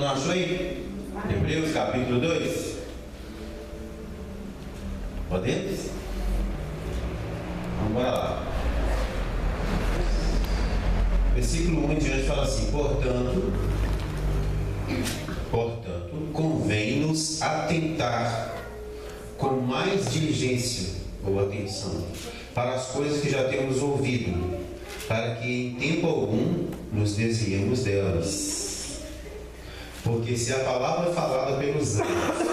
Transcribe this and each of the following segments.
Não achou aí? Hebreus capítulo 2. Podemos? Vamos para lá. Versículo 1 em diante fala assim: Portanto, convém-nos atentar com mais diligência ou atenção para as coisas que já temos ouvido, para que em tempo algum nos desviemos delas. Porque se a palavra falada pelos anjos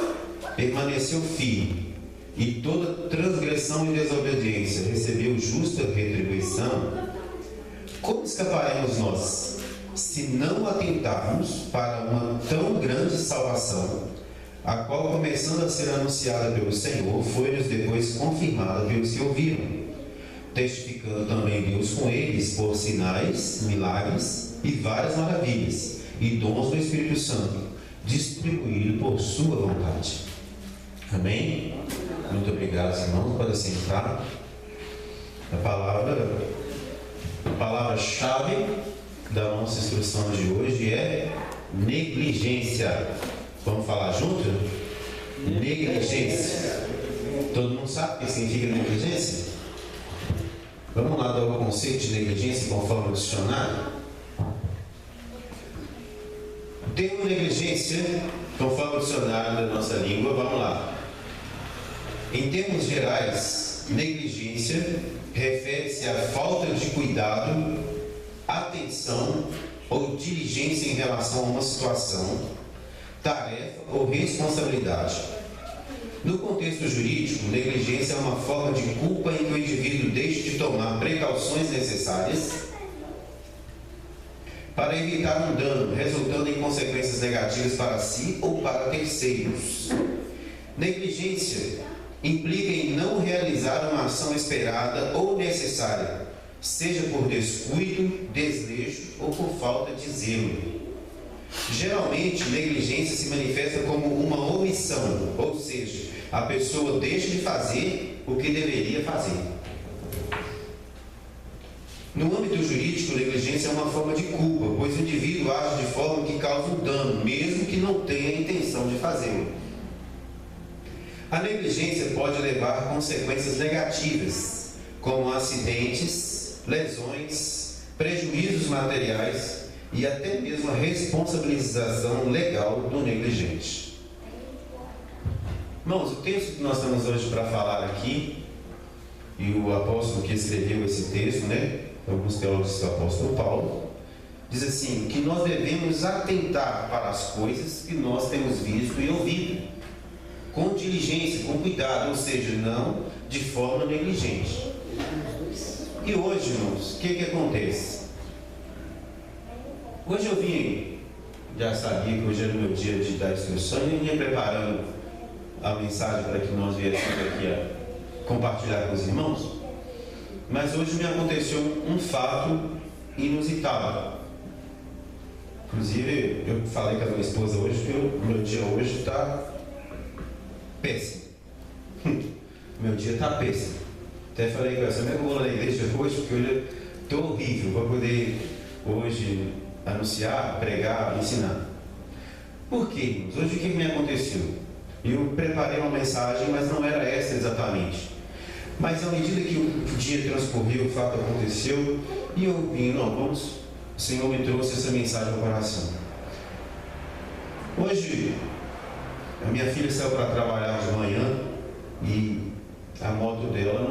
permaneceu firme, e toda transgressão e desobediência recebeu justa retribuição, como escaparemos nós, se não atentarmos para uma tão grande salvação, a qual, começando a ser anunciada pelo Senhor, foi-nos depois confirmada pelos que ouviram, testificando também Deus com eles por sinais, milagres e várias maravilhas, e dons do Espírito Santo, distribuído por sua vontade. Amém? Muito obrigado, irmãos, para sentar. A palavra-chave da nossa instrução de hoje é negligência. Vamos falar junto? Negligência. Todo mundo sabe o que significa negligência? Vamos lá dar o conceito de negligência conforme o dicionário. O termo negligência, conforme o dicionário da nossa língua, vamos lá. Em termos gerais, negligência refere-se à falta de cuidado, atenção ou diligência em relação a uma situação, tarefa ou responsabilidade. No contexto jurídico, negligência é uma forma de culpa em que o indivíduo deixa de tomar precauções necessárias para evitar um dano, resultando em consequências negativas para si ou para terceiros. Negligência implica em não realizar uma ação esperada ou necessária, seja por descuido, desleixo ou por falta de zelo. Geralmente, negligência se manifesta como uma omissão, ou seja, a pessoa deixa de fazer o que deveria fazer. No âmbito jurídico, negligência é uma forma de culpa, pois o indivíduo age de forma que causa um dano, mesmo que não tenha a intenção de fazê-lo. A negligência pode levar a consequências negativas, como acidentes, lesões, prejuízos materiais e até mesmo a responsabilização legal do negligente. Irmãos, o texto que nós temos hoje para falar aqui, e o apóstolo que escreveu esse texto, alguns teólogos do apóstolo Paulo, diz assim, que nós devemos atentar para as coisas que nós temos visto e ouvido, com diligência, com cuidado, ou seja, não de forma negligente. E hoje, irmãos, o que acontece? Hoje eu vim, já sabia que hoje era o meu dia de dar instrução, e eu vinha preparando a mensagem para que nós viéssemos aqui a compartilhar com os irmãos, mas hoje me aconteceu um fato inusitado. Inclusive, eu falei com a minha esposa hoje que o meu dia hoje está péssimo. Meu dia está péssimo. Até falei com ela, eu vou lá na igreja depois, porque hoje eu estou horrível para poder hoje anunciar, pregar, ensinar. Por quê, irmãos? Hoje o que me aconteceu? Eu preparei uma mensagem, mas não era essa exatamente. Mas à medida que o dia transcorreu, o fato aconteceu, e eu vim, o Senhor me trouxe essa mensagem ao coração. Hoje, a minha filha saiu para trabalhar de manhã e a moto dela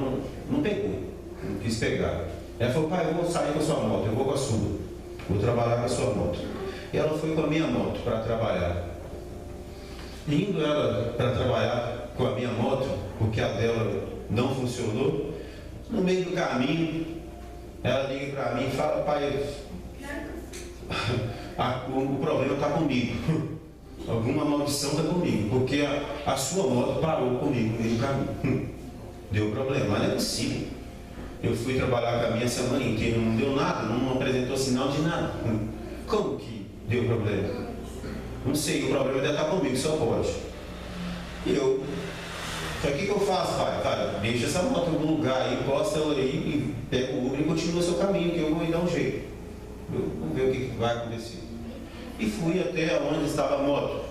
não pegou, não quis pegar. Ela falou, pai, eu vou sair com a sua moto, eu vou com a sua, vou trabalhar com a sua moto. E ela foi com a minha moto para trabalhar. Indo ela para trabalhar com a minha moto, porque a dela não funcionou, no meio do caminho, ela liga para mim e fala, pai, o problema está comigo. Alguma maldição está comigo, porque a sua moto parou comigo no meio do caminho. Deu problema, mas não é possível. Eu fui trabalhar com a minha semana inteira, não deu nada, não apresentou sinal de nada. Como que deu problema? Não sei, o problema deve estar comigo, só pode. E eu, o que eu faço, pai? Cara, deixa essa moto em algum lugar aí, encosta ela aí e pega o Uber e continua o seu caminho, que eu vou dar um jeito. Vamos ver o que vai acontecer. e fui até onde estava a moto.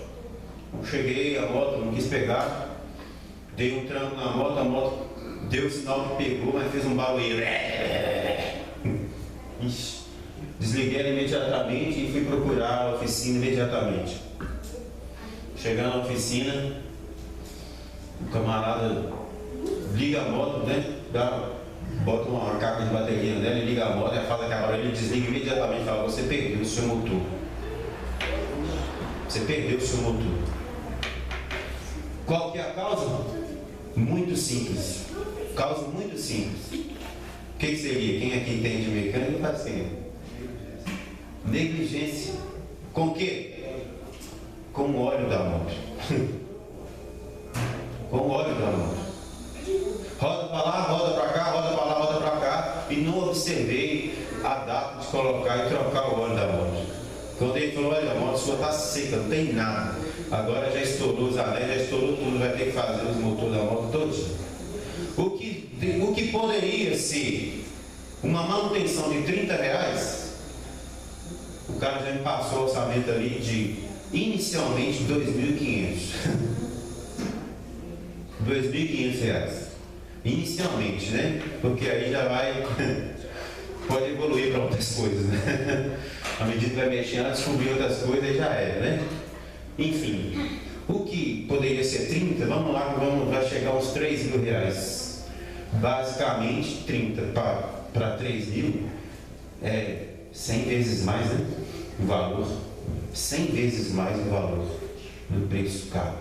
Cheguei, a moto não quis pegar, dei um tranco na moto, a moto deu o sinal que pegou, mas fez um barulho. Ixi, desliguei ela imediatamente e fui procurar a oficina imediatamente. Chegando na oficina, o camarada liga a moto, né? Bota uma caixa de bateria nela e liga a moto, faz aquela barulho, ele desliga imediatamente e fala: você perdeu o seu motor. Você perdeu o seu motor. Qual que é a causa? Muito simples. Causa muito simples. O que seria? Quem aqui entende de mecânica está assim. Negligência. Com o quê? Com o óleo da moto. Com o óleo da moto. Roda para lá, roda para cá, roda para lá, roda para cá. E não observei a data de colocar e trocar o óleo da moto. Quando ele falou: olha, a moto sua está seca, não tem nada. Agora já estourou os anéis, já estourou tudo, vai ter que fazer os motores da moto todos. O que poderia ser uma manutenção de R$30, o cara já me passou o orçamento ali de inicialmente R$2.500. R$2.500. Inicialmente, né? Porque aí já vai. Pode evoluir para outras coisas, né? À medida que vai mexendo, descobrir outras coisas, já era, né? Enfim, o que poderia ser 30, vamos lá, vai chegar aos R$3.000. Basicamente, 30 para 3.000 é 100 vezes mais, né? O valor. 100 vezes mais o valor do preço caro.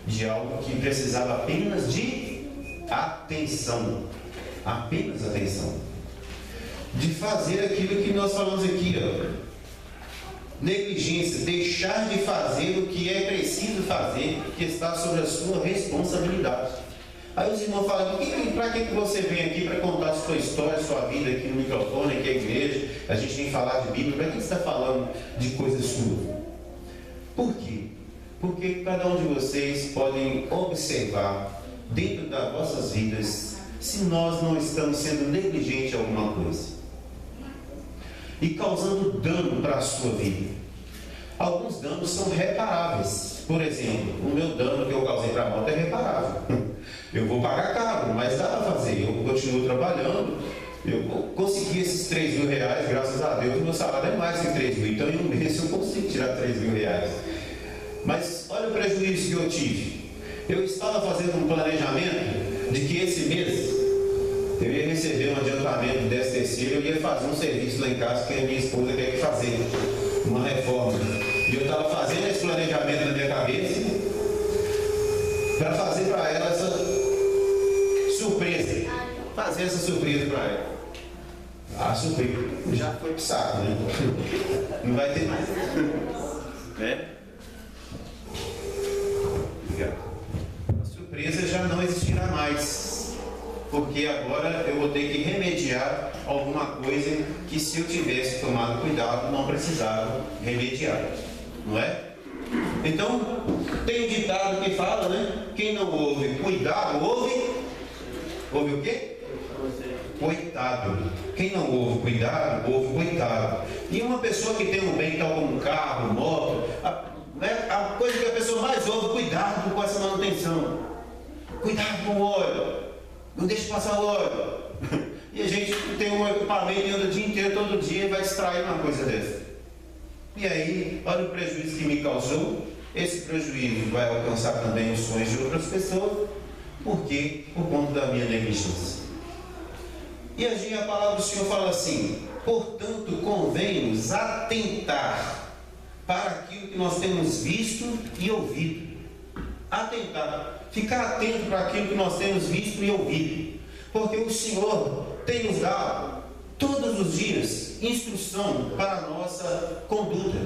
De algo que precisava apenas de atenção. Apenas atenção. De fazer aquilo que nós falamos aqui, ó. Negligência, deixar de fazer o que é preciso fazer, que está sobre a sua responsabilidade. Aí os irmãos falam: para que você vem aqui para contar a sua história, a sua vida aqui no microfone, aqui é a igreja, a gente vem falar de Bíblia, para que você está falando de coisas suas? Por quê? Porque cada um de vocês podem observar dentro das vossas vidas se nós não estamos sendo negligentes em alguma coisa e causando dano para a sua vida. Alguns danos são reparáveis. Por exemplo, o meu dano que eu causei para a moto é reparável. Eu vou pagar caro, mas dá para fazer. Eu continuo trabalhando. Eu consegui esses R$3.000, graças a Deus. O meu salário é mais que 3.000. Então em um mês eu consigo tirar R$3.000. Mas olha o prejuízo que eu tive. Eu estava fazendo um planejamento de que esse mês eu ia receber um adiantamento do 10º, eu ia fazer um serviço lá em casa que a minha esposa quer fazer, uma reforma. E eu estava fazendo esse planejamento na minha cabeça para fazer para ela essa surpresa. Fazer essa surpresa para ela. A surpresa já foi pro saco, né? Não vai ter mais. Né? Obrigado. A surpresa já não existirá mais. Porque agora eu vou ter que remediar alguma coisa que, se eu tivesse tomado cuidado, não precisava remediar, não é? Então, tem um ditado que fala, né? Quem não ouve cuidado, ouve o quê? Coitado. Quem não ouve cuidado, ouve coitado. E uma pessoa que tem um bem, tal como um carro, moto, a coisa que a pessoa mais ouve: cuidado com essa manutenção, cuidado com o óleo, não deixe passar o óleo. E a gente tem um equipamento e anda o dia inteiro, todo dia, e vai distrair uma coisa dessa. E aí, olha o prejuízo que me causou. Esse prejuízo vai alcançar também os sonhos de outras pessoas. Por quê? Por conta da minha negligência. E a palavra do Senhor fala assim: portanto, convém-nos atentar para aquilo que nós temos visto e ouvido. Atentar. Ficar atento para aquilo que nós temos visto e ouvido, porque o Senhor tem nos dado todos os dias instrução para a nossa conduta.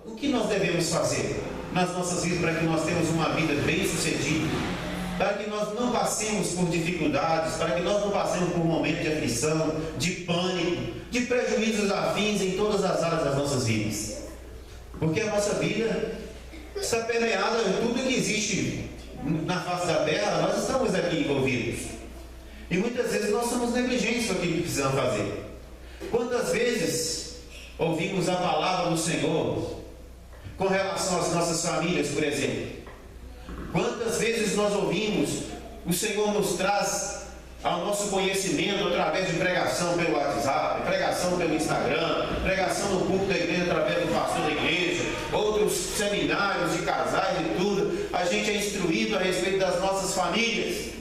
O que nós devemos fazer nas nossas vidas para que nós tenhamos uma vida bem sucedida, para que nós não passemos por dificuldades, para que nós não passemos por momentos de aflição, de pânico, de prejuízos afins em todas as áreas das nossas vidas, porque a nossa vida está permeada em tudo que existe na face da terra. Nós estamos aqui envolvidos e muitas vezes nós somos negligentes com aquilo que precisamos fazer. Quantas vezes ouvimos a palavra do Senhor com relação às nossas famílias, por exemplo? Quantas vezes nós ouvimos, o Senhor nos traz ao nosso conhecimento através de pregação pelo WhatsApp, pregação pelo Instagram, pregação no culto da igreja através do pastor da igreja, outros seminários de casais e tudo. A gente é instruído a respeito das nossas famílias,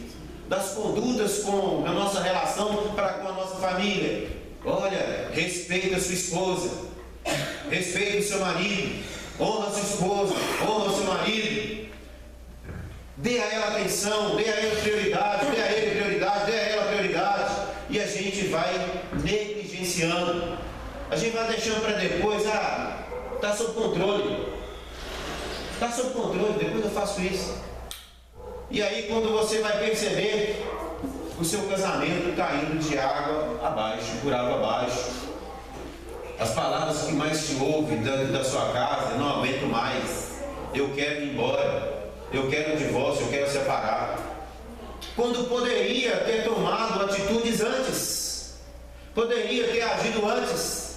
das condutas com a nossa relação para com a nossa família. Olha, respeita a sua esposa, respeita o seu marido, honra a sua esposa, honra o seu marido. Dê a ela atenção, dê a ele prioridade, dê a ele prioridade, dê a ela prioridade. E a gente vai negligenciando. A gente vai deixando para depois, está sob controle. Está sob controle, depois eu faço isso. E aí quando você vai perceber, o seu casamento está indo de água abaixo, por água abaixo. As palavras que mais se ouve dentro da sua casa: não aguento mais, eu quero ir embora, eu quero um divórcio, eu quero separar. Quando poderia ter tomado atitudes antes, poderia ter agido antes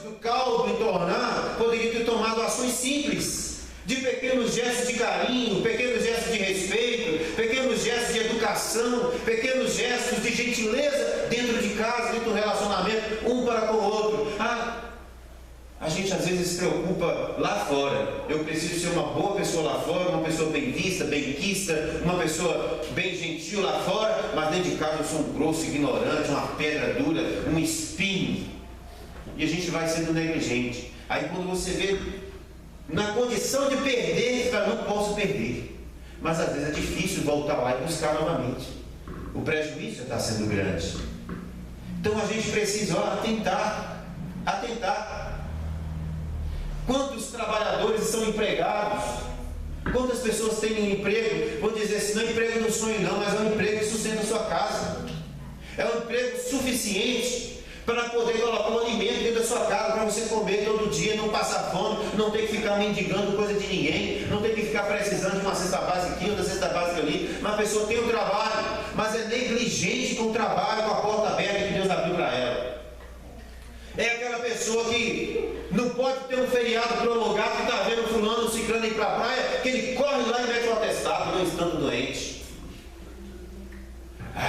do caldo entornar, poderia ter tomado ações simples, de pequenos gestos de carinho, pequenos gestos de respeito, pequenos gestos de educação, pequenos gestos de gentileza dentro de casa, dentro do relacionamento, um para com o outro. A gente às vezes se preocupa lá fora. Eu preciso ser uma boa pessoa lá fora, uma pessoa bem vista, bem quista, uma pessoa bem gentil lá fora, mas dentro de casa eu sou um grosso ignorante, uma pedra dura, um espinho. E a gente vai sendo negligente. Aí quando você vê na condição de perder, eu não posso perder. Mas às vezes é difícil voltar lá e buscar novamente. O prejuízo já está sendo grande. Então a gente precisa atentar. Quantos trabalhadores são empregados? Quantas pessoas têm um emprego? Vou dizer assim, não é emprego do sonho não, mas é um emprego que sustenta a sua casa. É um emprego suficiente para poder colocar um alimento dentro da sua casa, para você comer todo dia, não passar fome, não ter que ficar mendigando coisa de ninguém, não ter que ficar precisando de uma cesta básica aqui, outra cesta básica ali. Uma pessoa tem um trabalho, mas é negligente com o trabalho, com a porta aberta que Deus abriu para ela. É aquela pessoa que não pode ter um feriado prolongado, que está vendo fulano, ciclano ir para a praia, que ele corre lá e mete um atestado, não estando doente.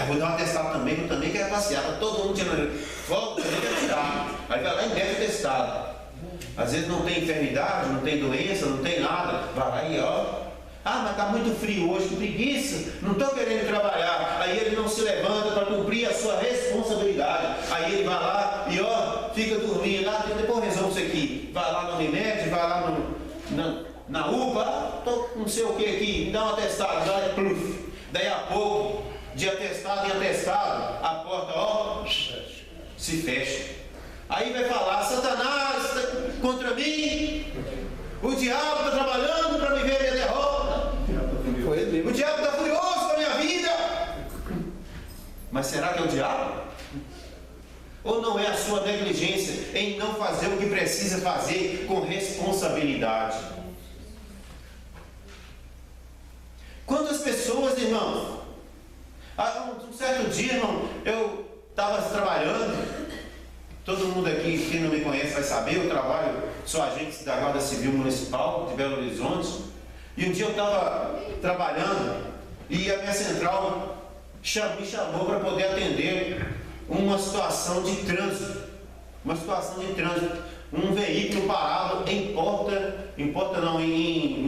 Vou dar um atestado também, eu também quero passear, para todo mundo tirando. Volta, também quero tirar. Aí vai lá e mete o atestado. Às vezes não tem enfermidade, não tem doença, não tem nada. Vai lá e ó. Mas está muito frio hoje, que preguiça, não estou querendo trabalhar. Aí ele não se levanta para cumprir a sua responsabilidade. Aí ele vai lá e ó, fica dormindo. Depois resolve isso aqui. Vai lá no Unimed, vai lá na UPA, estou com não sei o que aqui, me dá um atestado, daí a pouco, de atestado em atestado, a porta ó, se fecha. Aí vai falar: Satanás está contra mim, o diabo está trabalhando para me ver a minha derrota. O diabo está furioso com a minha vida. Mas será que é o diabo? Ou não é a sua negligência em não fazer o que precisa fazer com responsabilidade? Quantas pessoas, irmãos? Um certo dia, irmão, eu estava trabalhando. Todo mundo aqui, quem não me conhece vai saber, eu trabalho, sou agente da Guarda Civil Municipal de Belo Horizonte. E um dia eu estava trabalhando e a minha central me chamou para poder atender uma situação de trânsito. Um veículo parado em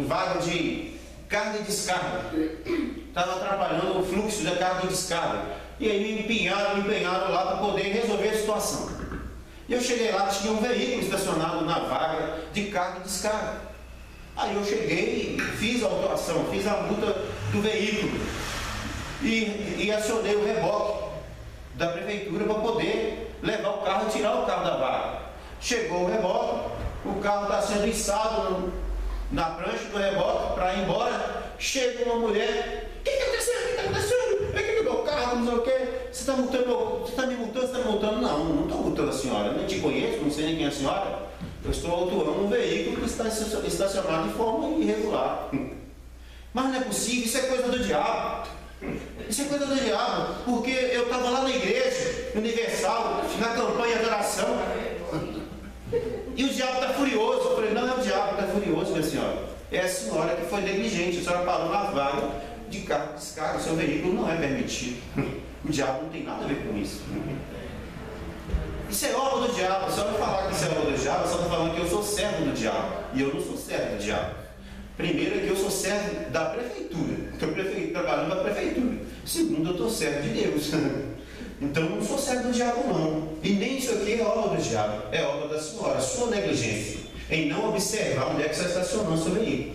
vaga de carga e descarga. Estava atrapalhando o fluxo da carga e descarga. E aí me empenharam lá para poder resolver a situação. E eu cheguei lá, tinha um veículo estacionado na vaga de carga e descarga. Aí eu cheguei e fiz a autuação, fiz a multa do veículo e acionei o reboque da prefeitura para poder levar o carro e tirar o carro da vaga. Chegou o reboque, o carro está sendo içado na prancha do reboque para ir embora. Chega uma mulher: o que está acontecendo? É que meu carro, não sei o quê. Você está me multando? Não estou multando a senhora, nem te conheço, não sei nem quem é a senhora. Eu estou autuando um veículo que está estacionado de forma irregular. Mas não é possível, isso é coisa do diabo. Porque eu estava lá na igreja Universal, na campanha de oração. E o diabo está furioso. Eu falei, não é o diabo que está furioso, minha senhora. É a senhora que foi negligente. A senhora parou na vaga de carro de descarga. O seu veículo não é permitido. O diabo não tem nada a ver com isso. Isso é obra do diabo. Se eu não falar que isso é obra do diabo, eu só estou falando que eu sou servo do diabo. E eu não sou servo do diabo. Primeiro é que eu sou servo da prefeitura. Estou trabalhando para a prefeitura. Segundo, eu estou servo de Deus. Então eu não sou servo do diabo, não. E nem isso aqui é obra do diabo. É obra da senhora. Sua negligência em não observar onde é que você está estacionando seu veículo.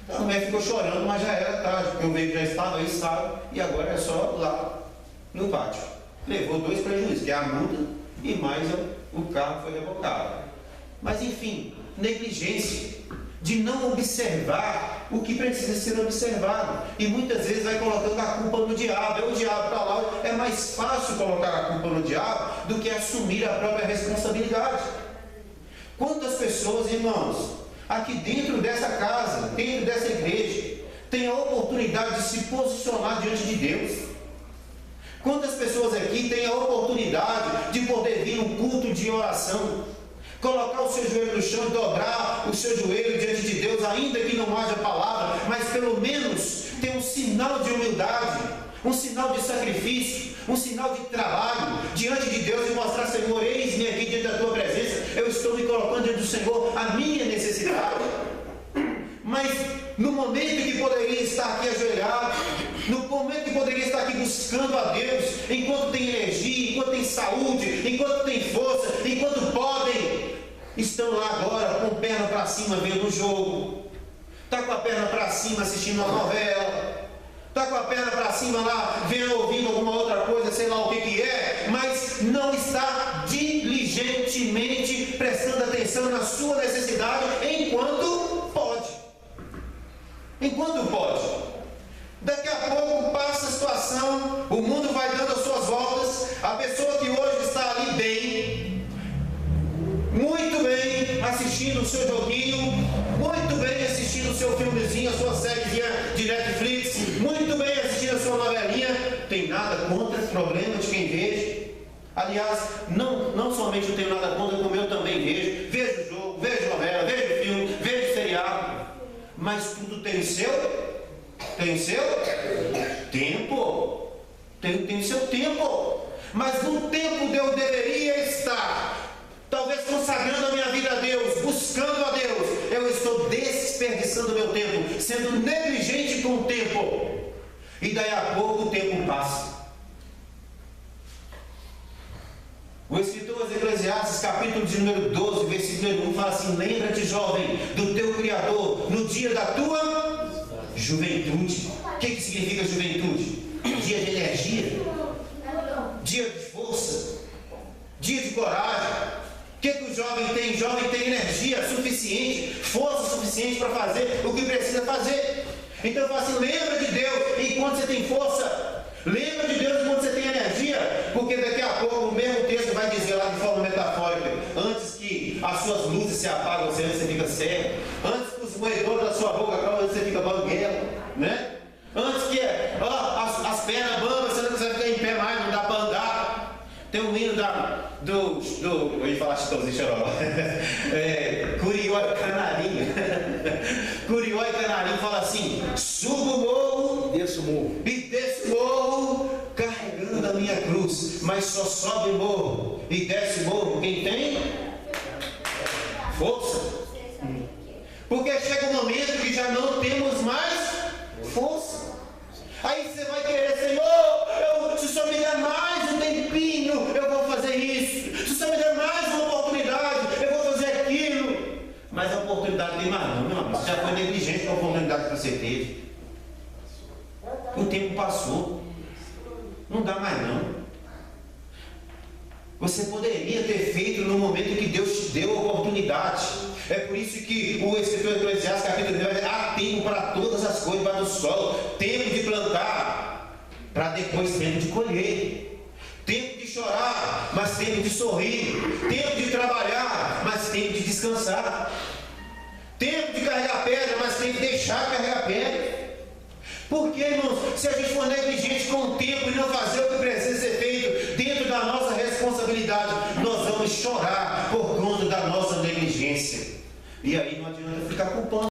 Então a mulher ficou chorando, mas já era tarde, porque o veículo já estava aí, estava, e agora é só lá no pátio. Levou 2 prejuízos, que é a multa e mais o carro foi revocado. Mas enfim, negligência de não observar o que precisa ser observado. E muitas vezes vai colocando a culpa no diabo. É o diabo para lá. É mais fácil colocar a culpa no diabo do que assumir a própria responsabilidade. Quantas pessoas, irmãos, aqui dentro dessa casa, dentro dessa igreja, têm a oportunidade de se posicionar diante de Deus? Quantas pessoas aqui têm a oportunidade de poder vir num culto de oração, colocar o seu joelho no chão e dobrar o seu joelho diante de Deus, ainda que não haja palavra, mas pelo menos ter um sinal de humildade, um sinal de sacrifício, um sinal de trabalho diante de Deus e mostrar, Senhor, eis-me aqui diante da tua presença, eu estou me colocando diante do Senhor, a minha necessidade. Mas no momento que poderia estar aqui ajoelhado, no momento que poderia estar aqui buscando a Deus, enquanto tem energia, enquanto tem saúde, enquanto tem força, enquanto podem, estão lá agora com a perna para cima vendo o jogo, está com a perna para cima assistindo uma novela, está com a perna para cima lá vendo, ouvindo alguma outra coisa, sei lá o que é, mas não está diligentemente prestando atenção na sua necessidade enquanto pode. Enquanto pode. Daqui a pouco passa a situação, o mundo vai dando as suas voltas, a pessoa que hoje está ali bem, muito bem, assistindo o seu joguinho, muito bem assistindo o seu filmezinho, a sua sériezinha de Netflix, muito bem assistindo a sua novelinha, tem nada contra, problema de quem veja. Aliás, não somente eu tenho nada contra, como eu também vejo o jogo, vejo novela, vejo filme, vejo seriado. Mas tudo tem o seu tempo. Tem o seu tempo. Mas no tempo que eu deveria estar, talvez consagrando a minha vida a Deus, buscando a Deus, eu estou desperdiçando meu tempo, sendo negligente com o tempo. E daí a pouco o tempo passa. O escritor aos Eclesiastes, capítulo de número 12, versículo 1, fala assim: lembra-te, jovem, do teu Criador, no dia da tua juventude. O que significa juventude? Dia de energia, dia de força, dia de coragem. O que o jovem tem? O jovem tem energia suficiente, força suficiente para fazer o que precisa fazer. Então fala assim: lembra de Deus enquanto você tem força. Lembra de Deus enquanto você tem energia, porque daqui a pouco o mesmo texto vai dizer lá de forma metafórica: antes que as suas luzes se apagam, você fica cego, antes que os moedores da sua boca caem, você fica banguelo, né? Antes que as pernas bambas, você não consegue ficar em pé mais, não dá para andar. Tem um hino eu ia falar Chitãozinho Chororó, Curió e Canarinho. Curió e Canarinho fala assim: subo o morro, Desço o morro. e desço o morro carregando a minha cruz, mas só sobe o morro e desce o morro quem tem força. Porque chega um momento que já não temos mais força. Aí você vai querer: Senhor, se o Senhor me der mais um tempinho, eu vou fazer isso. Se o Senhor me der mais uma oportunidade, eu vou fazer aquilo. Mas a oportunidade tem mais não, meu amigo. Você já foi negligente com a oportunidade que você teve. O tempo passou. Não dá mais não. Você poderia ter feito no momento que Deus te deu a oportunidade. É por isso que o escritor Eclesiastes, capítulo 2, há tempo para todas as coisas debaixo do solo. Tempo de plantar, para depois tempo de colher. Tempo de chorar, mas tempo de sorrir. Tempo de trabalhar, mas tempo de descansar. Tempo de carregar pedra, mas tempo de deixar de carregar pedra. Porque, irmãos, se a gente for negligente com o tempo e não fazer o que precisa ser feito dentro da nossa responsabilidade, nós vamos chorar por conta da nossa negligência. E aí não adianta ficar culpando